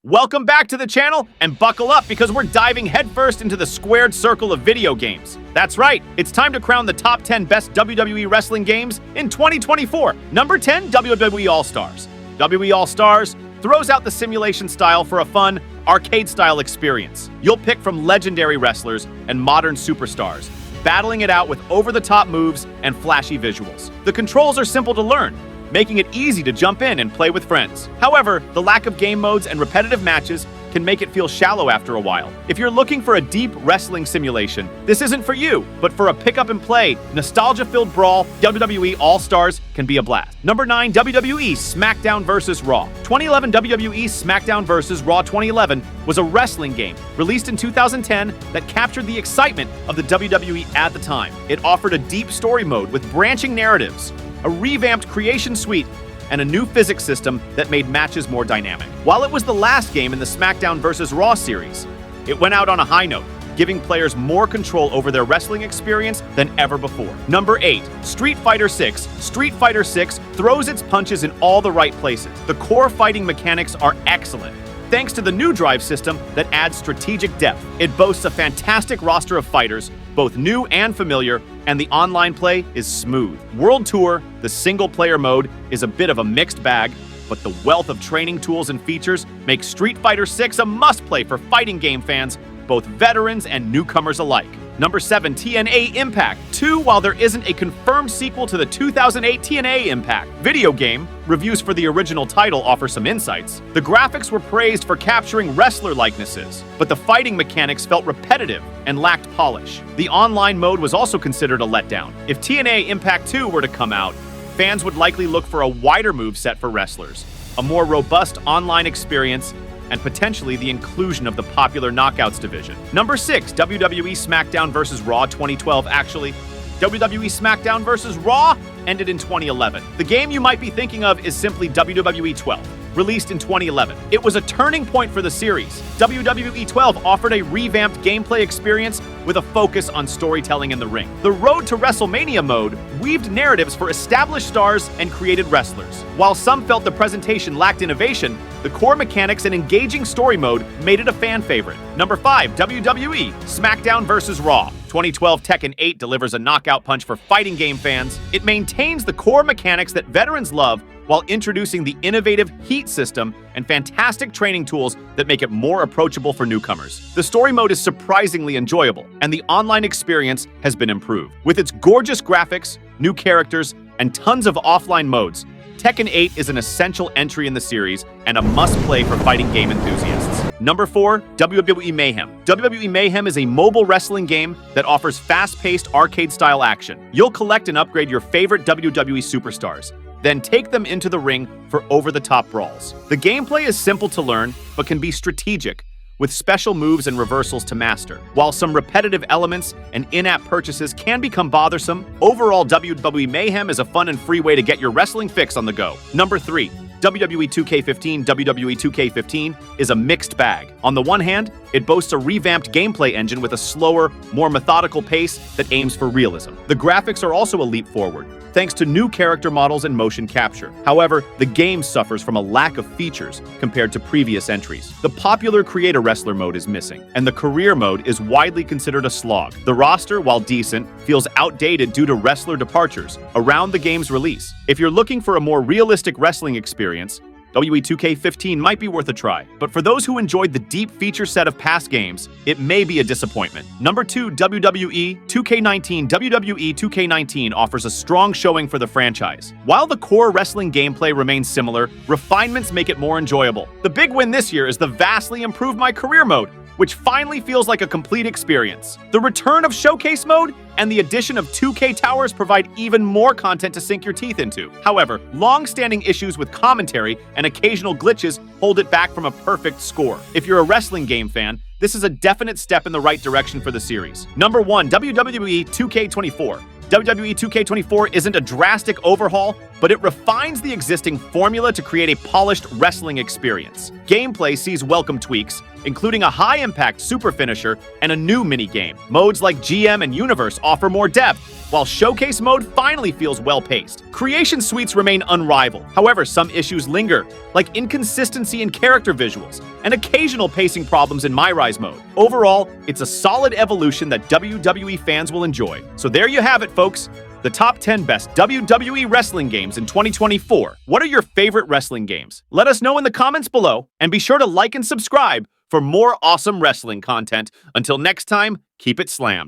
Welcome back to the channel, and buckle up because we're diving headfirst into the squared circle of video games. That's right, it's time to crown the top 10 best WWE wrestling games in 2024. Number 10, WWE All-Stars. WWE All-Stars throws out the simulation style for a fun, arcade-style experience. You'll pick from legendary wrestlers and modern superstars, battling it out with over-the-top moves and flashy visuals. The controls are simple to learn, making it easy to jump in and play with friends. However, the lack of game modes and repetitive matches can make it feel shallow after a while. If you're looking for a deep wrestling simulation, this isn't for you, but for a pick-up-and-play, nostalgia-filled brawl, WWE All-Stars can be a blast. Number 9, WWE SmackDown vs. Raw. 2011 WWE SmackDown vs. Raw 2011 was a wrestling game released in 2010 that captured the excitement of the WWE at the time. It offered a deep story mode with branching narratives, a revamped creation suite, and a new physics system that made matches more dynamic. While it was the last game in the SmackDown vs. Raw series, it went out on a high note, giving players more control over their wrestling experience than ever before. Number 8, Street Fighter 6. Street Fighter 6 throws its punches in all the right places. The core fighting mechanics are excellent, thanks to the new drive system that adds strategic depth. It boasts a fantastic roster of fighters, both new and familiar, and the online play is smooth. World Tour, the single-player mode, is a bit of a mixed bag, but the wealth of training tools and features makes Street Fighter 6 a must-play for fighting game fans, both veterans and newcomers alike. Number 7, TNA Impact 2. While there isn't a confirmed sequel to the 2008 TNA Impact video game, reviews for the original title offer some insights. The graphics were praised for capturing wrestler likenesses, but the fighting mechanics felt repetitive and lacked polish. The online mode was also considered a letdown. If TNA Impact 2 were to come out, fans would likely look for a wider moveset for wrestlers, a more robust online experience, and potentially the inclusion of the popular Knockouts division. Number 6, WWE SmackDown vs. Raw 2012. Actually, WWE SmackDown vs. Raw ended in 2011. The game you might be thinking of is simply WWE 12, released in 2011. It was a turning point for the series. WWE 12 offered a revamped gameplay experience with a focus on storytelling in the ring. The Road to WrestleMania mode weaved narratives for established stars and created wrestlers. While some felt the presentation lacked innovation, the core mechanics and engaging story mode made it a fan favorite. Number 5, WWE SmackDown vs. Raw. 2012 Tekken 8 delivers a knockout punch for fighting game fans. It maintains the core mechanics that veterans love while introducing the innovative Heat system and fantastic training tools that make it more approachable for newcomers. The story mode is surprisingly enjoyable, and the online experience has been improved. With its gorgeous graphics, new characters, and tons of offline modes, Tekken 8 is an essential entry in the series and a must-play for fighting game enthusiasts. Number 4, WWE Mayhem. WWE Mayhem is a mobile wrestling game that offers fast-paced arcade-style action. You'll collect and upgrade your favorite WWE superstars, then take them into the ring for over-the-top brawls. The gameplay is simple to learn, but can be strategic, with special moves and reversals to master. While some repetitive elements and in-app purchases can become bothersome, overall WWE Mayhem is a fun and free way to get your wrestling fix on the go. Number 3, WWE 2K15. WWE 2K15 is a mixed bag. On the one hand, it boasts a revamped gameplay engine with a slower, more methodical pace that aims for realism. The graphics are also a leap forward, thanks to new character models and motion capture. However, the game suffers from a lack of features compared to previous entries. The popular Creator Wrestler mode is missing, and the Career mode is widely considered a slog. The roster, while decent, feels outdated due to wrestler departures around the game's release. If you're looking for a more realistic wrestling experience, WWE 2K15 might be worth a try, but for those who enjoyed the deep feature set of past games, it may be a disappointment. Number 2, WWE 2K19. WWE 2K19 offers a strong showing for the franchise. While the core wrestling gameplay remains similar, refinements make it more enjoyable. The big win this year is the vastly improved My Career mode, which finally feels like a complete experience. The return of Showcase mode and the addition of 2K Towers provide even more content to sink your teeth into. However, long-standing issues with commentary and occasional glitches hold it back from a perfect score. If you're a wrestling game fan, this is a definite step in the right direction for the series. Number 1, WWE 2K24. WWE 2K24 isn't a drastic overhaul, but it refines the existing formula to create a polished wrestling experience. Gameplay sees welcome tweaks, including a high-impact super finisher and a new minigame. Modes like GM and Universe offer more depth, while Showcase mode finally feels well-paced. Creation suites remain unrivaled. However, some issues linger, like inconsistency in character visuals and occasional pacing problems in My Rise mode. Overall, it's a solid evolution that WWE fans will enjoy. So there you have it, folks. The top 10 best WWE wrestling games in 2024. What are your favorite wrestling games? Let us know in the comments below, and be sure to like and subscribe for more awesome wrestling content. Until next time, keep it slammed.